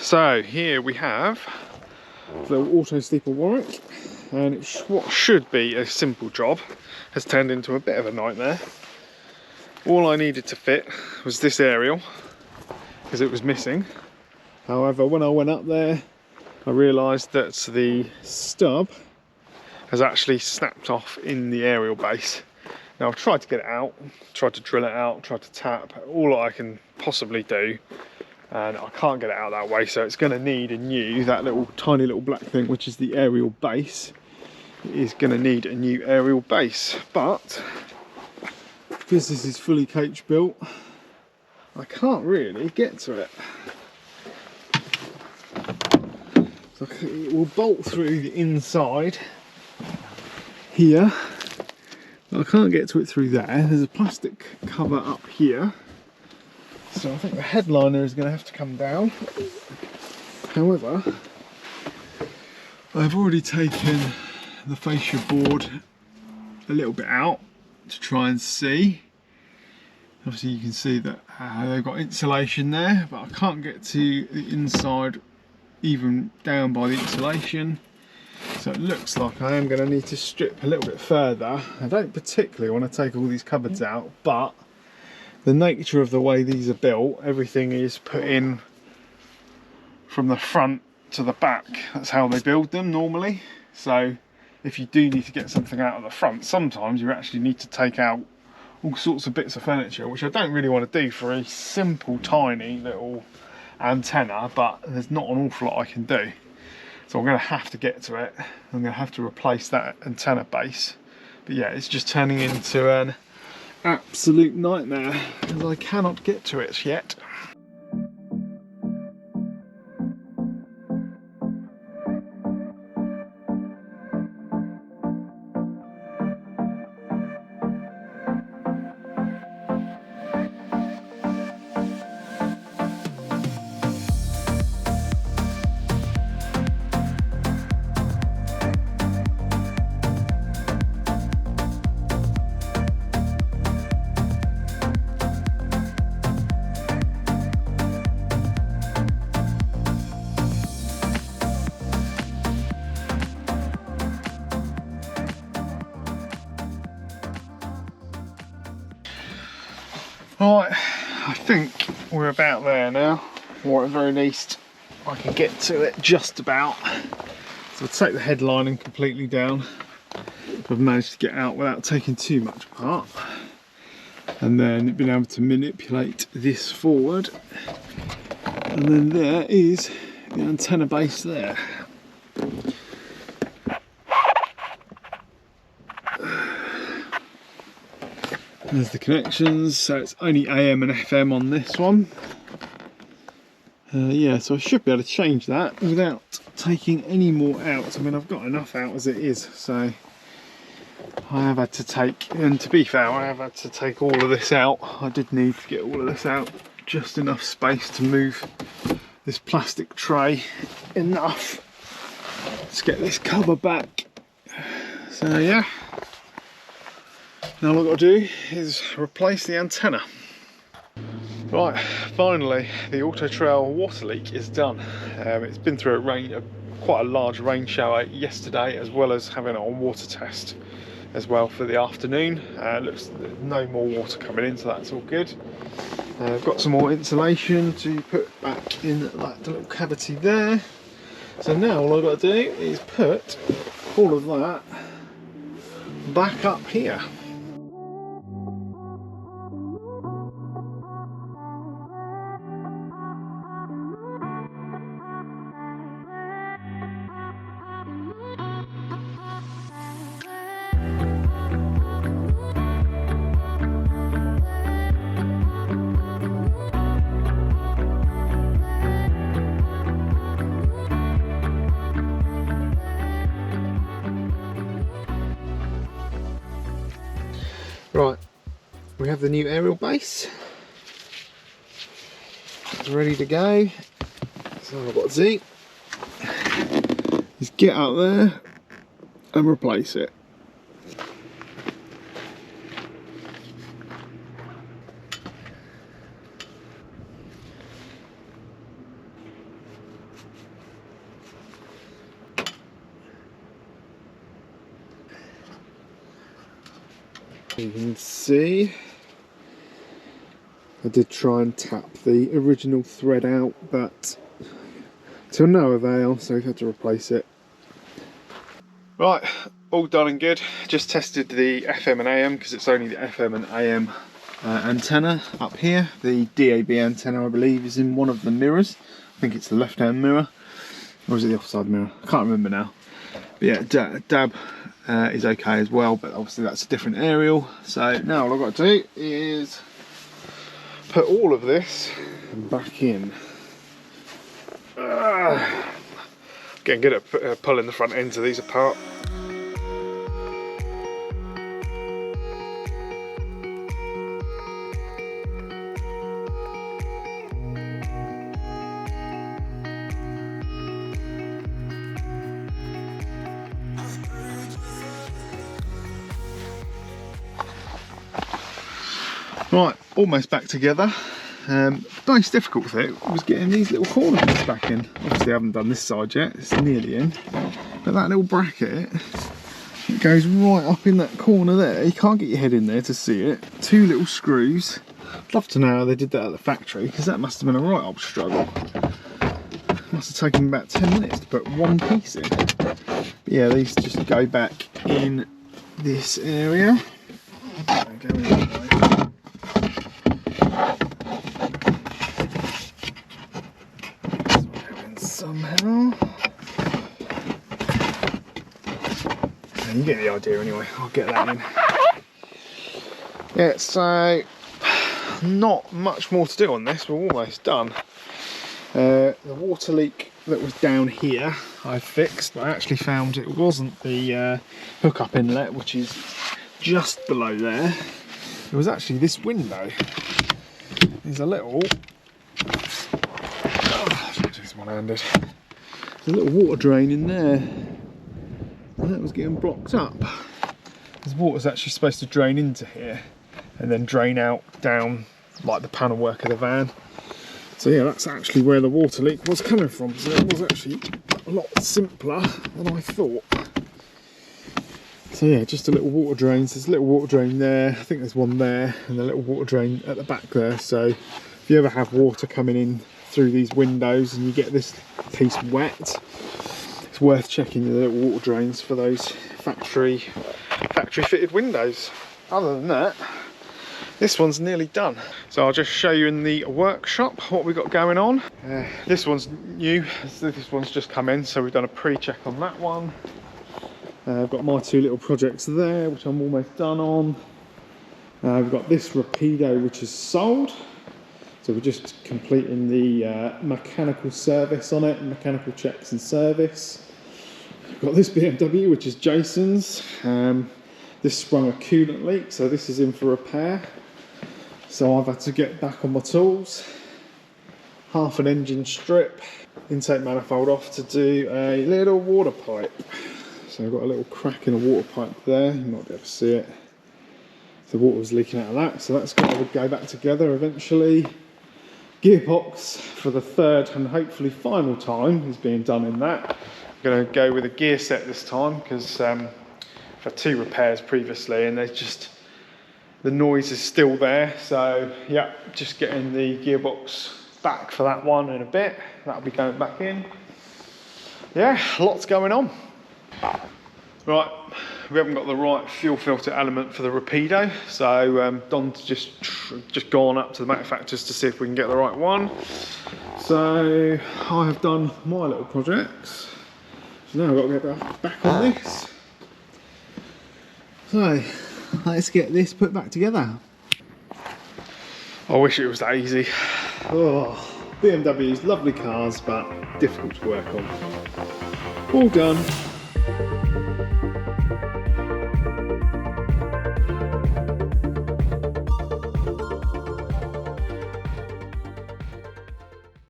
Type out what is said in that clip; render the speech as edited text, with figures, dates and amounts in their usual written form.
So here we have the auto steeple warrant, and what should be a simple job has turned into a bit of a nightmare. All I needed to fit was this aerial because it was missing. However, when I went up there, I realised that the stub has actually snapped off in the aerial base. Now I've tried to get it out, tried to drill it out, tried to tap, all I can possibly do, and I can't get it out that way, so it's going to need a new, that little tiny little black thing which is the aerial base, is going to need a new aerial base. But because this is fully coach built, I can't really get to it. So it will bolt through the inside here, but I can't get to it through there. There's a plastic cover up here, so I think the headliner is going to have to come down. However, I've already taken the fascia board a little bit out to try and see. Obviously you can see that they've got insulation there, but I can't get to the inside even down by the insulation, so it looks like I am going to need to strip a little bit further. I don't particularly want to take all these cupboards out, but the nature of the way these are built, everything is put in from the front to the back. That's how they build them normally. So if you do need to get something out of the front, sometimes you actually need to take out all sorts of bits of furniture, which I don't really want to do for a simple tiny little antenna, but there's not an awful lot I can do. So I'm going to have to get to it. I'm going to have to replace that antenna base. But yeah, it's just turning into an absolute nightmare because I cannot get to it yet. Right, I think we're about there now, or at the very least I can get to it just about. So I'll take the headlining completely down. I've managed to get out without taking too much apart, and then being able to manipulate this forward, and then there is the antenna base there. There's the connections, so it's only AM and FM on this one. Yeah, so I should be able to change that without taking any more out. I mean, I've got enough out as it is, so I have had to take, and to be fair, I have had to take all of this out. I did need to get all of this out, just enough space to move this plastic tray enough to get this cover back. So yeah. Now all I've got to do is replace the antenna. Right, finally the AutoTrail water leak is done. It's been through quite a large rain shower yesterday, as well as having it on water test as well for the afternoon. Looks there's no more water coming in, so that's all good. I've got some more insulation to put back in that little cavity there. So now all I've got to do is put all of that back up here. Right, we have the new aerial base. It's ready to go. So what I've got to do is get out there and replace it. You can see I did try and tap the original thread out, but to no avail, so we've had to replace it. Right, all done and good. Just tested the FM and AM because it's only the FM and AM antenna up here. The DAB antenna, I believe, is in one of the mirrors. I think it's the left-hand mirror, or is it the offside mirror? I can't remember now. But yeah, DAB is okay as well, but obviously that's a different aerial. So now all I've got to do is put all of this back in. Getting good at pulling the front ends of these apart. Right, almost back together. The most difficult thing was getting these little corner bits back in. Obviously I haven't done this side yet, it's nearly in. But that little bracket, it goes right up in that corner there. You can't get your head in there to see it. 2 little screws. I'd love to know how they did that at the factory, because that must have been a right old struggle. Must have taken about 10 minutes to put one piece in. But yeah, these just go back in this area. Go in that way. Somehow. You get the idea anyway, I'll get that in. Yeah, so not much more to do on this, we're almost done. The water leak that was down here I fixed, but I actually found it wasn't the hookup inlet, which is just below there. It was actually this window. There's a little one-handed. There's a little water drain in there, and that was getting blocked up. This water's actually supposed to drain into here and then drain out down like the panel work of the van. So yeah, that's actually where the water leak was coming from. So it was actually a lot simpler than I thought. So yeah, just a little water drain. So there's a little water drain there, I think there's one there, and a little water drain at the back there. So if you ever have water coming in through these windows and you get this piece wet, it's worth checking the little water drains for those factory fitted windows. Other than that, this one's nearly done. So I'll just show you in the workshop what we've got going on. This one's new, this one's just come in, so we've done a pre-check on that one. I've got my 2 little projects there, which I'm almost done on. We've got this Rapido, which is sold. So we're just completing the mechanical service on it, mechanical checks and service. We've got this BMW, which is Jason's. This sprung a coolant leak, so this is in for repair. So I've had to get back on my tools. Half an engine strip, intake manifold off to do a little water pipe. So I've got a little crack in the water pipe there, you might be able to see it. The water was leaking out of that, so that's got to go back together eventually. Gearbox for the 3rd and hopefully final time is being done in that. I'm going to go with a gear set this time because I've had 2 repairs previously and the noise is still there. So yeah, just getting the gearbox back for that one in a bit. That'll be going back in. Yeah, lots going on. Right, we haven't got the right fuel filter element for the Rapido, so Don's just gone up to the manufacturers to see if we can get the right one. So I have done my little projects. So now I've got to get back on this. So let's get this put back together. I wish it was that easy. Oh, BMWs, lovely cars, but difficult to work on. All done.